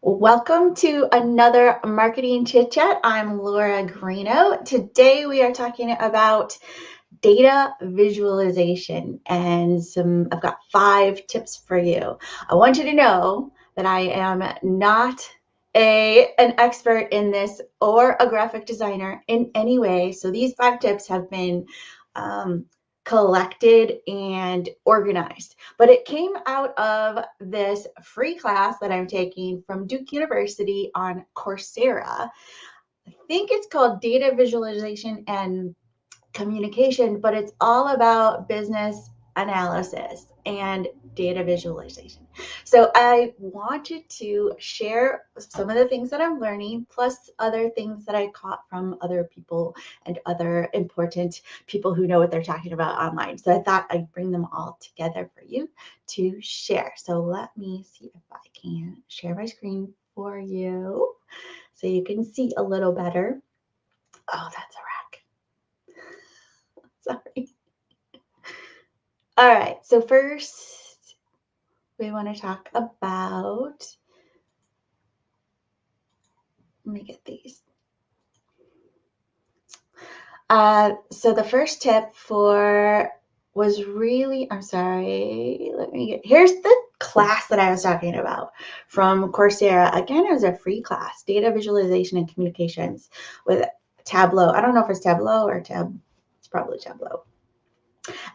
Welcome to another marketing chit chat. I'm Laura Greeno. Today we are talking about data visualization and I've got 5 tips for you. I want you to know that I am not an expert in this or a graphic designer in any way. So these 5 tips have been collected and organized, but it came out of this free class that I'm taking from Duke University on Coursera. I think it's called Data Visualization and Communication, but it's all about business analysis and data visualization. So I wanted to share some of the things that I'm learning, plus other things that I caught from other people and other important people who know what they're talking about online. So I thought I'd bring them all together for you to share. So let me see if I can share my screen for you so you can see a little better. Oh, that's a wreck. Sorry. All right, so first we want to talk about, let me get these. So the first tip was really, I'm sorry, here's the class that I was talking about from Coursera. Again, it was a free class, Data Visualization and Communications with Tableau. I don't know if it's Tableau or it's probably Tableau.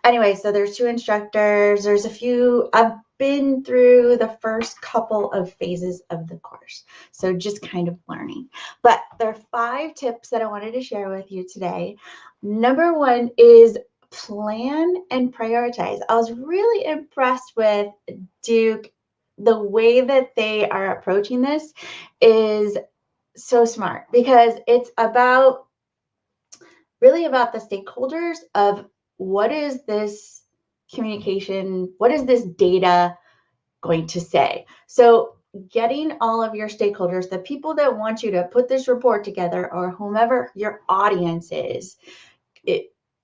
Anyway, so there's 2 instructors. There's a few. I've been through the first couple of phases of the course, so just kind of learning. But there are 5 tips that I wanted to share with you today. Number 1 is plan and prioritize. I was really impressed with Duke. The way that they are approaching this is so smart because it's really about the stakeholders of what is this communication, what is this data going to say? So getting all of your stakeholders, the people that want you to put this report together or whomever your audience is,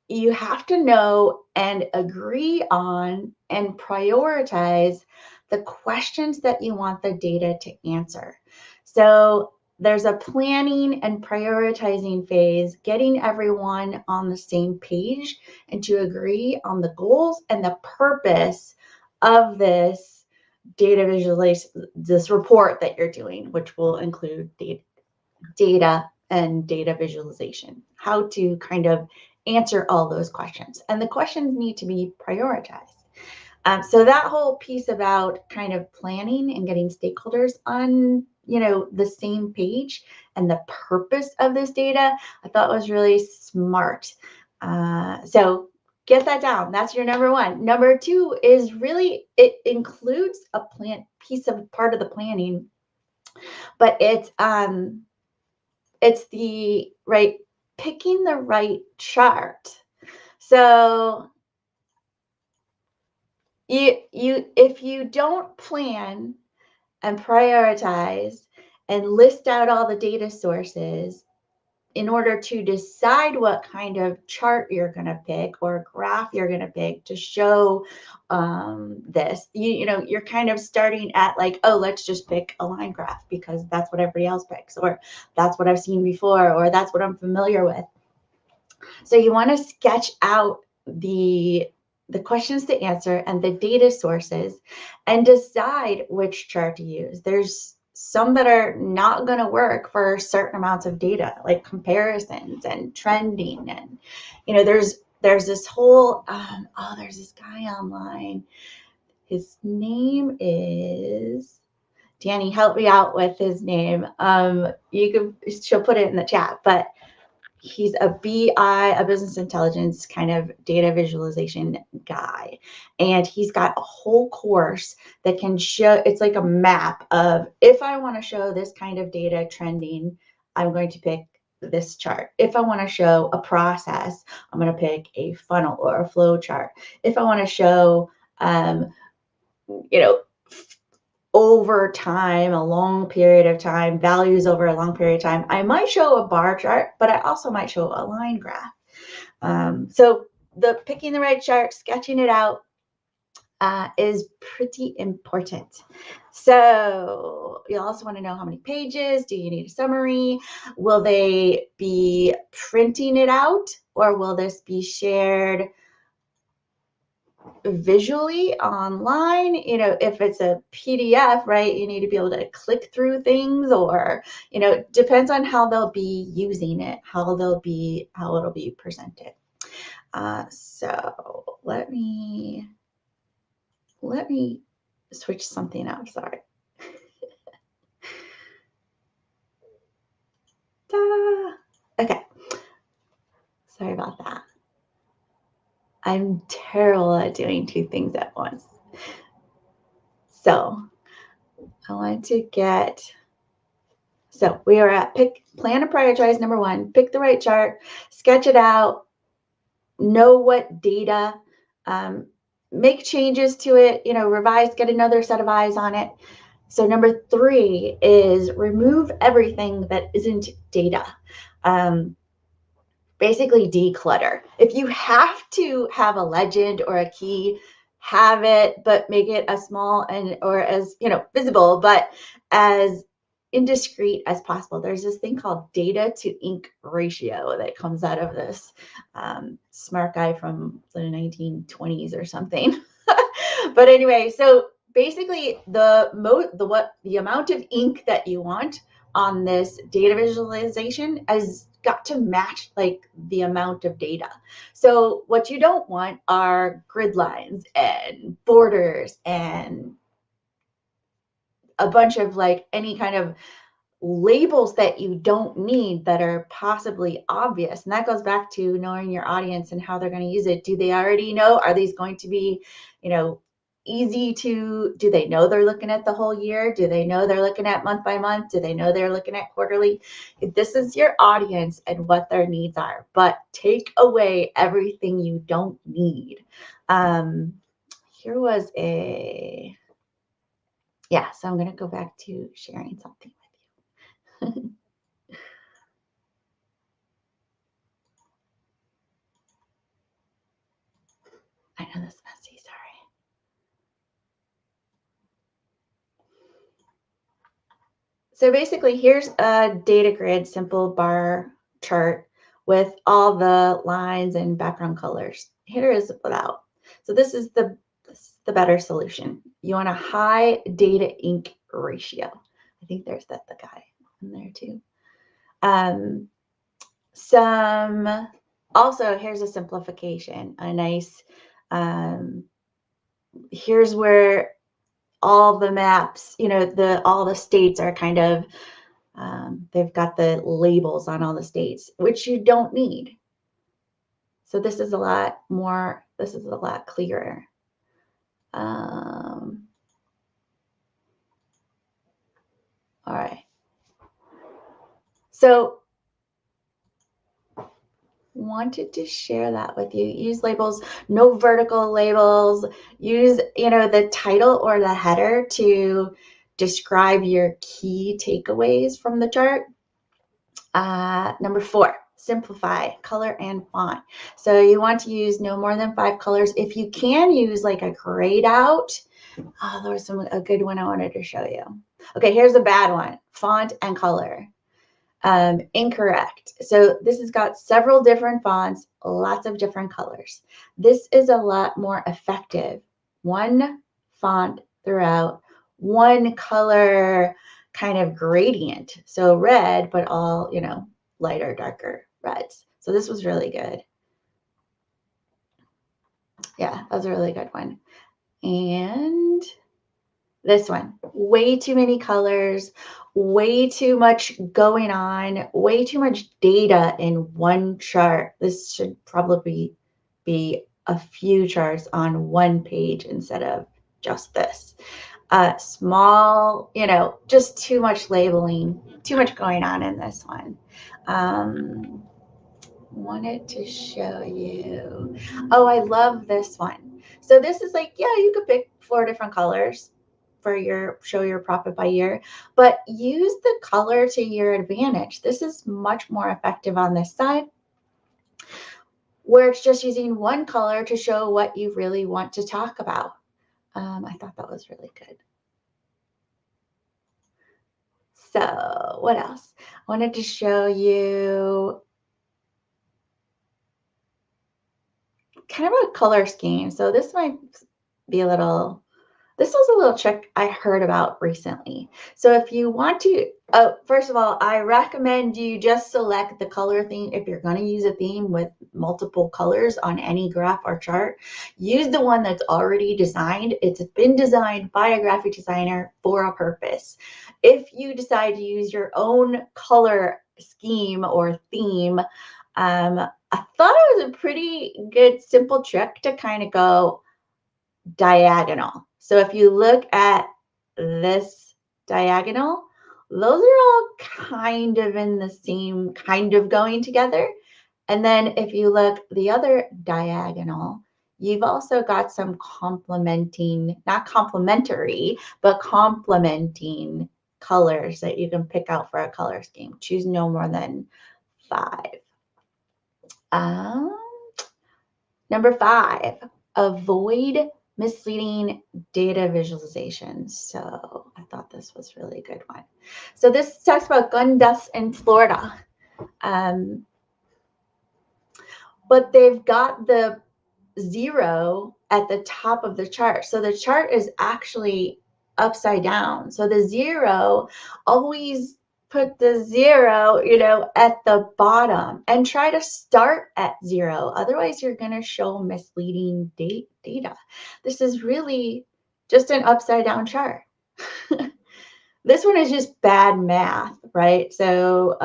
you have to know and agree on and prioritize the questions that you want the data to answer. So there's a planning and prioritizing phase, getting everyone on the same page and to agree on the goals and the purpose of this data visualization, this report that you're doing, which will include data and data visualization, how to kind of answer all those questions. And the questions need to be prioritized. So that whole piece about kind of planning and getting stakeholders on, the same page and the purpose of this data, I thought was really smart. So get that down. That's your number 1. Number 2 is really, it includes a part of the planning, but it's picking the right chart. So if you don't plan and prioritize and list out all the data sources in order to decide what kind of chart you're going to pick or graph you're going to pick to show this, you're kind of starting at like, oh, let's just pick a line graph because that's what everybody else picks, or that's what I've seen before, or that's what I'm familiar with. So you want to sketch out the questions to answer and the data sources and decide which chart to use. There's some that are not going to work for certain amounts of data, like comparisons and trending. And, there's this whole, there's this guy online. His name is, Danny, help me out with his name. She'll put it in the chat, but he's a BI, a business intelligence kind of data visualization guy. And he's got a whole course that can show, it's like a map of, if I want to show this kind of data trending, I'm going to pick this chart. If I want to show a process, I'm going to pick a funnel or a flow chart. If I want to show, over time, a long period of time, values over a long period of time, I might show a bar chart, but I also might show a line graph. So the picking the right chart, sketching it out, is pretty important. So you also want to know how many pages. Do you need a summary? Will they be printing it out, or will this be shared visually online? If it's a PDF, right, you need to be able to click through things, or it depends on how they'll be using it, how it'll be presented. So let me switch something up. Sorry. Okay. Sorry about that. I'm terrible at doing two things at once. So I want to so we are at plan and prioritize, number 1, pick the right chart, sketch it out, know what data, make changes to it, revise, get another set of eyes on it. So number 3 is remove everything that isn't data. Basically declutter. If you have to have a legend or a key, have it, but make it as small or as visible, but as indiscreet as possible. There's this thing called data to ink ratio that comes out of this smart guy from the 1920s or something. But anyway, so basically the amount of ink that you want on this data visualization has got to match like the amount of data. So what you don't want are grid lines and borders and a bunch of like any kind of labels that you don't need that are possibly obvious. And that goes back to knowing your audience and how they're going to use it. Do they already know? Are these going to be, easy to, do they know they're looking at the whole year? Do they know they're looking at month by month? Do they know they're looking at quarterly? This is your audience and what their needs are, but take away everything you don't need. Here was so I'm going to go back to sharing something with you. I know this is messy, sorry. So basically, here's a data grid, simple bar chart with all the lines and background colors. Here is without. So this is the better solution. You want a high data ink ratio. I think there's the guy in there too. Also, here's a simplification, a nice, here's where all the maps, all the states are kind of, they've got the labels on all the states, which you don't need. So this is a lot clearer. All right. So wanted to share that with you. Use labels, no vertical labels. Use, the title or the header to describe your key takeaways from the chart. Number 4, simplify color and font. So you want to use no more than 5 colors. If you can use like a grayed out, there was a good one I wanted to show you. Okay, here's a bad one, font and color. Incorrect. So this has got several different fonts, lots of different colors. This is a lot more effective. One font throughout, one color kind of gradient. So red, but all, lighter, darker reds. So this was really good. Yeah, that was a really good one. And this one, way too many colors, way too much going on, way too much data in one chart. This should probably be a few charts on one page instead of just this. Small, just too much labeling, too much going on in this one. Wanted to show you. Oh, I love this one. So this is like, you could pick 4 different colors for show your profit by year, but use the color to your advantage. This is much more effective on this side, where it's just using one color to show what you really want to talk about. I thought that was really good. So what else? I wanted to show you kind of a color scheme. So this might be a little, this was a little trick I heard about recently. So if you want to, first of all, I recommend you just select the color theme. If you're going to use a theme with multiple colors on any graph or chart, use the one that's already designed. It's been designed by a graphic designer for a purpose. If you decide to use your own color scheme or theme, I thought it was a pretty good, simple trick to kind of go diagonal. So if you look at this diagonal, those are all kind of in the same, kind of going together. And then if you look the other diagonal, you've also got some complementing, not complementary, but complementing colors that you can pick out for a color scheme. Choose no more than 5. Number 5, avoid misleading data visualizations. So I thought this was really a good one. So this talks about gun deaths in Florida. But they've got the 0 at the top of the chart. So the chart is actually upside down. So the 0, always put the 0, at the bottom and try to start at 0. Otherwise, you're going to show misleading data. This is really just an upside down chart. This one is just bad math, right? So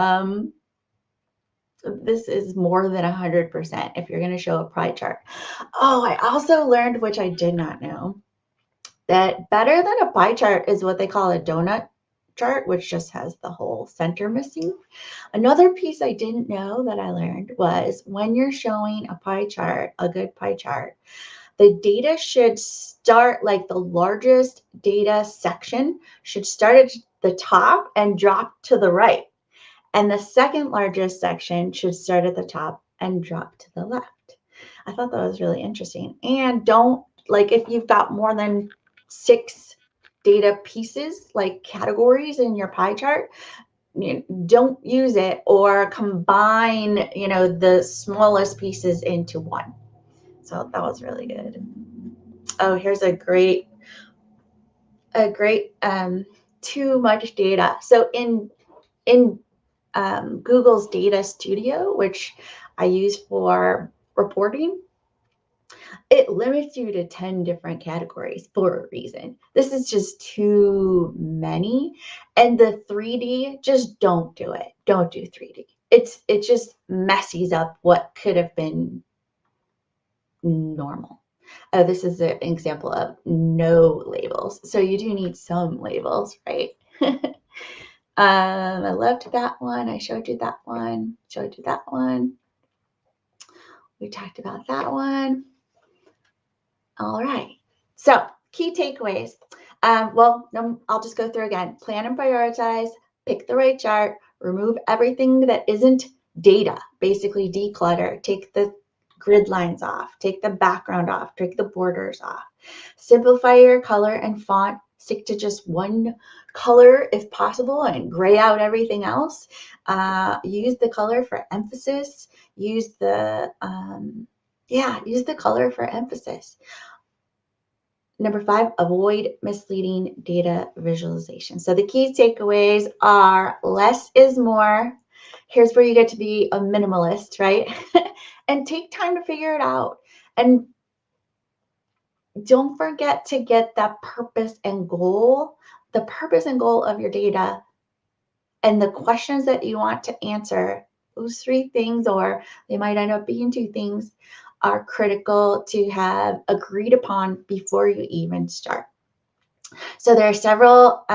this is more than 100% if you're going to show a pie chart. Oh, I also learned, which I did not know, that better than a pie chart is what they call a donut chart, which just has the whole center missing. Another piece I didn't know that I learned was when you're showing a pie chart, a good pie chart, the data should start, like the largest data section should start at the top and drop to the right. And the second largest section should start at the top and drop to the left. I thought that was really interesting. And don't, like, if you've got more than 6 data pieces, like categories in your pie chart, don't use it or combine, the smallest pieces into one. So that was really good. Oh, here's a great too much data. So in Google's Data Studio, which I use for reporting, it limits you to 10 different categories for a reason. This is just too many. And the 3D, just don't do it. Don't do 3D. It just messes up what could have been normal. Oh, this is an example of no labels. So you do need some labels, right? I loved that one. I showed you that one. Showed you that one. We talked about that one. All right. So key takeaways. I'll just go through again. Plan and prioritize. Pick the right chart. Remove everything that isn't data. Basically declutter. Take the grid lines off. Take the background off. Take the borders off. Simplify your color and font. Stick to just one color if possible and gray out everything else. Use the color for emphasis. Use the color for emphasis. Number 5, avoid misleading data visualization. So the key takeaways are less is more. Here's where you get to be a minimalist, right? And take time to figure it out. And don't forget to get that purpose and goal, the purpose and goal of your data and the questions that you want to answer. Those 3 things, or they might end up being 2 things, are critical to have agreed upon before you even start. So there are several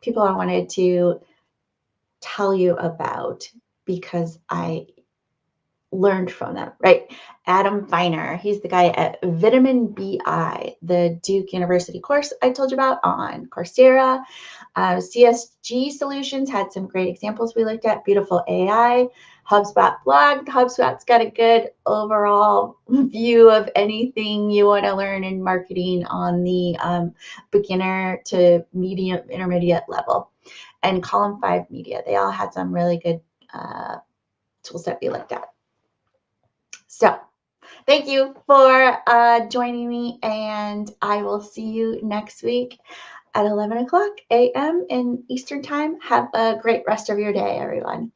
people I wanted to tell you about because I learned from them, right? Adam Feiner, he's the guy at Vitamin BI, the Duke University course I told you about on Coursera. CSG Solutions had some great examples we looked at. Beautiful AI. HubSpot blog. HubSpot's got a good overall view of anything you want to learn in marketing on the beginner to medium, intermediate level. And Column 5 Media. They all had some really good tools that we looked at. So thank you for joining me, and I will see you next week at 11 o'clock a.m. in Eastern Time. Have a great rest of your day, everyone.